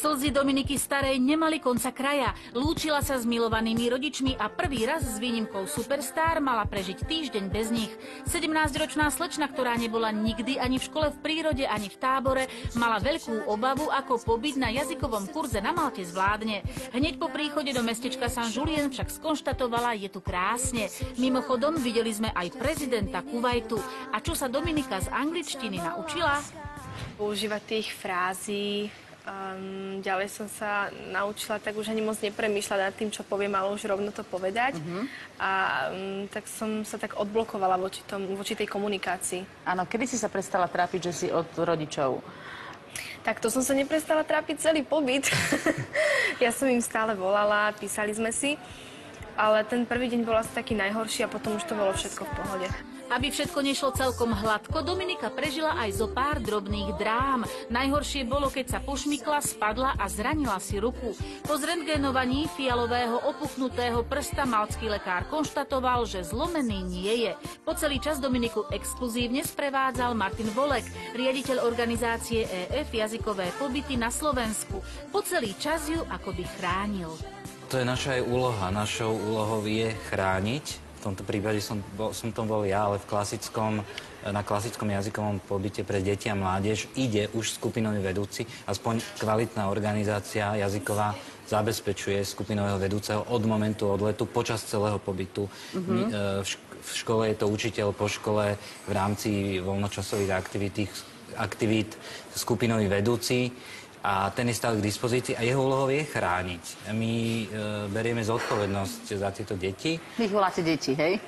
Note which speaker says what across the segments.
Speaker 1: Slzy Dominiky Starej nemali konca kraja. Lúčila sa s milovanými rodičmi a prvý raz s výnimkou Superstar mala prežiť týždeň bez nich. 17-ročná slečna, ktorá nebola nikdy ani v škole v prírode, ani v tábore, mala veľkú obavu, ako pobyt na jazykovom kurze na Malte zvládne. Hneď po príchode do mestečka Saint-Julien však skonštatovala, je tu krásne. Mimochodom videli sme aj prezidenta Kuvajtu. A čo sa Dominika z angličtiny naučila?
Speaker 2: Používať tých frází. Ďalej som sa naučila tak už ani moc nepremýšľať nad tým, čo poviem, ale už rovno to povedať. A tak som sa tak odblokovala voči tej komunikácii.
Speaker 3: Áno, kedy si sa prestala trápiť, že si od rodičov?
Speaker 2: Tak to som sa neprestala trápiť celý pobyt. Ja som im stále volala, písali sme si. Ale ten prvý deň bol asi taký najhorší a potom už to bolo všetko v pohode.
Speaker 1: Aby všetko nešlo celkom hladko, Dominika prežila aj zo pár drobných drám. Najhoršie bolo, keď sa pošmykla, spadla a zranila si ruku. Po zrentgenovaní fialového opuchnutého prsta maltský lekár konštatoval, že zlomený nie je. Po celý čas Dominiku exkluzívne sprevádzal Martin Volek, riaditeľ organizácie EF Jazykové pobyty na Slovensku. Po celý čas ju akoby chránil.
Speaker 4: To je naša aj úloha. Našou úlohou je chrániť. V tomto prípade som to bol ja, ale na klasickom jazykovom pobyte pre deti a mládež ide už skupinový vedúci. Aspoň kvalitná organizácia jazyková zabezpečuje skupinového vedúceho od momentu odletu počas celého pobytu. V škole je to učiteľ, po škole v rámci voľnočasových aktivít skupinový vedúci. A ten je stále k dispozícii a jeho úlohou je chrániť. My berieme zodpovednosť za tieto deti.
Speaker 3: Vy ich voláte deti, hej?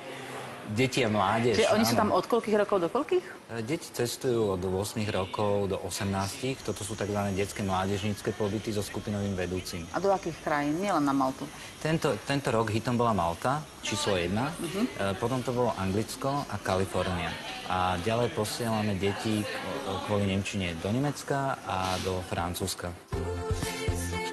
Speaker 4: Deti a mládež.
Speaker 3: Čiže oni sú tam od koľkých rokov do koľkých?
Speaker 4: Deti cestujú od 8 rokov do 18. Toto sú tzv. Detské mládežnícke pobyty so skupinovým vedúcim.
Speaker 3: A do akých krajín? Nielen na Maltu.
Speaker 4: Tento rok hitom bola Malta, číslo 1. Potom to bolo Anglicko a Kalifornia. A ďalej posielame deti kvôli nemčine do Nemecka a do Francúzska.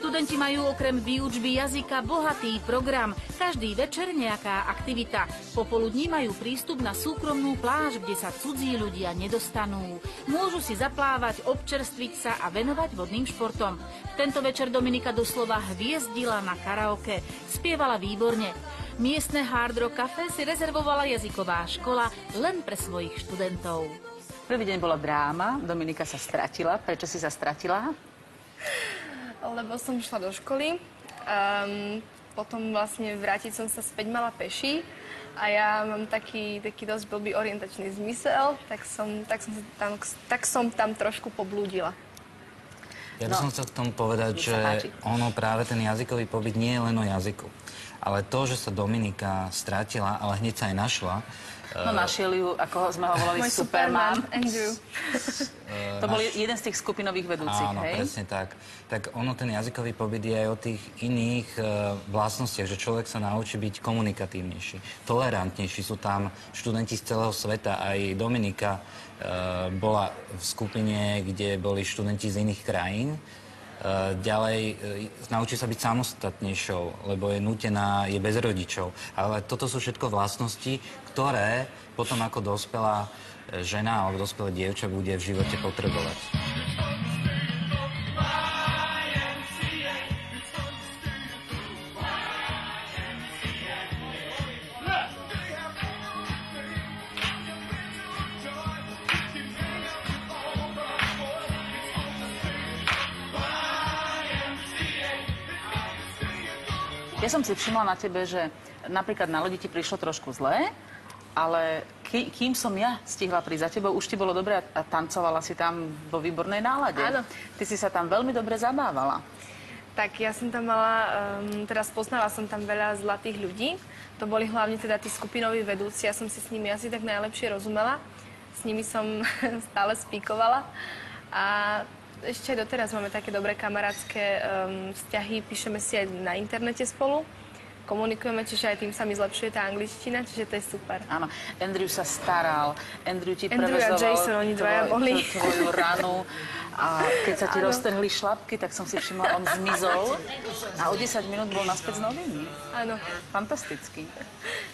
Speaker 1: Študenti majú okrem výučby jazyka bohatý program. Každý večer nejaká aktivita. Popoludní majú prístup na súkromnú pláž, kde sa cudzí ľudia nedostanú. Môžu si zaplávať, občerstviť sa a venovať vodným športom. Tento večer Dominika doslova hviezdila na karaoke. Spievala výborne. Miestne Hard Rock Café si rezervovala jazyková škola len pre svojich študentov.
Speaker 3: Prvý deň bola dráma, Dominika sa stratila. Prečo si sa stratila?
Speaker 2: Lebo som šla do školy, potom vlastne vrátiť som sa späť mala peši a ja mám taký dosť blbý orientačný zmysel, tak som tam trošku poblúdila.
Speaker 4: Ja by som chcel k tomu povedať, že ono práve ten jazykový pobyt nie je len o jazyku. Ale to, že sa Dominika stratila, ale hneď sa aj našla.
Speaker 3: No našiel ju, ako sme ho volali, Superman.
Speaker 2: Andrew.
Speaker 3: To bol jeden z tých skupinových vedúcich,
Speaker 4: áno,
Speaker 3: hej?
Speaker 4: Presne tak. Tak ono, ten jazykový pobyt je aj o tých iných vlastnostiach, že človek sa naučí byť komunikatívnejší, tolerantnejší. Sú tam študenti z celého sveta. Aj Dominika bola v skupine, kde boli študenti z iných krajín. Ďalej naučí sa byť samostatnejšou, lebo je nútená, je bez rodičov. Ale toto sú všetko vlastnosti, ktoré potom ako dospelá žena alebo dospelé dievča bude v živote potrebovať.
Speaker 3: Ja som si všimla na tebe, že napríklad na lodi ti prišlo trošku zlé, ale kým som ja stihla prísť za tebou, už ti bolo dobre a tancovala si tam vo výbornej nálade.
Speaker 2: Áno.
Speaker 3: Ty si sa tam veľmi dobre zabávala.
Speaker 2: Tak ja som tam mala, teraz poznala som tam veľa zlatých ľudí. To boli hlavne teda tí skupinoví vedúci, ja som si s nimi asi tak najlepšie rozumela. S nimi som stále spíkovala a ešte aj doteraz máme také dobré kamarátske vzťahy, píšeme si aj na internete spolu, komunikujeme, čiže aj tým sa mi zlepšuje tá angličtina, čiže to je super.
Speaker 3: Áno, Andrew sa staral, Andrew ti
Speaker 2: Andrew a Jason, oni dvaja boli.
Speaker 3: Tvoju ranu. A keď sa ti roztrhli šlapky, tak som si všimla, on zmizol a o 10 minút bol naspäť z noviny.
Speaker 2: Áno,
Speaker 3: Fantastický.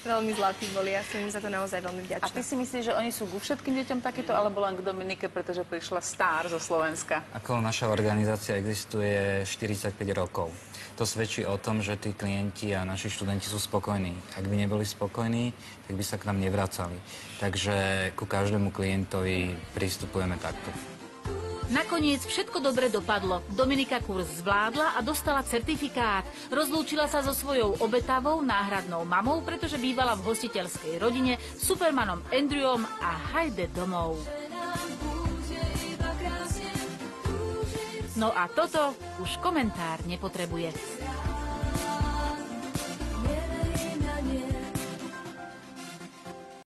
Speaker 2: veľmi zlatí boli, ja som im za to naozaj veľmi
Speaker 3: A
Speaker 2: vďačná.
Speaker 3: ty si myslíš, že oni sú ku všetkým deťom takýto, alebo len k Dominike, pretože prišla star zo Slovenska?
Speaker 4: Ako naša organizácia existuje 45 rokov. To svedčí o tom, že tí klienti a naši študenti sú spokojní. Ak by neboli spokojní, tak by sa k nám nevracali. Takže ku každému klientovi pristupujeme takto.
Speaker 1: Nakoniec všetko dobre dopadlo. Dominika kurz zvládla a dostala certifikát. Rozlúčila sa so svojou obetavou náhradnou mamou, pretože bývala v hostiteľskej rodine s supermanom Andrewom a hajde domov. No a toto už komentár nepotrebuje.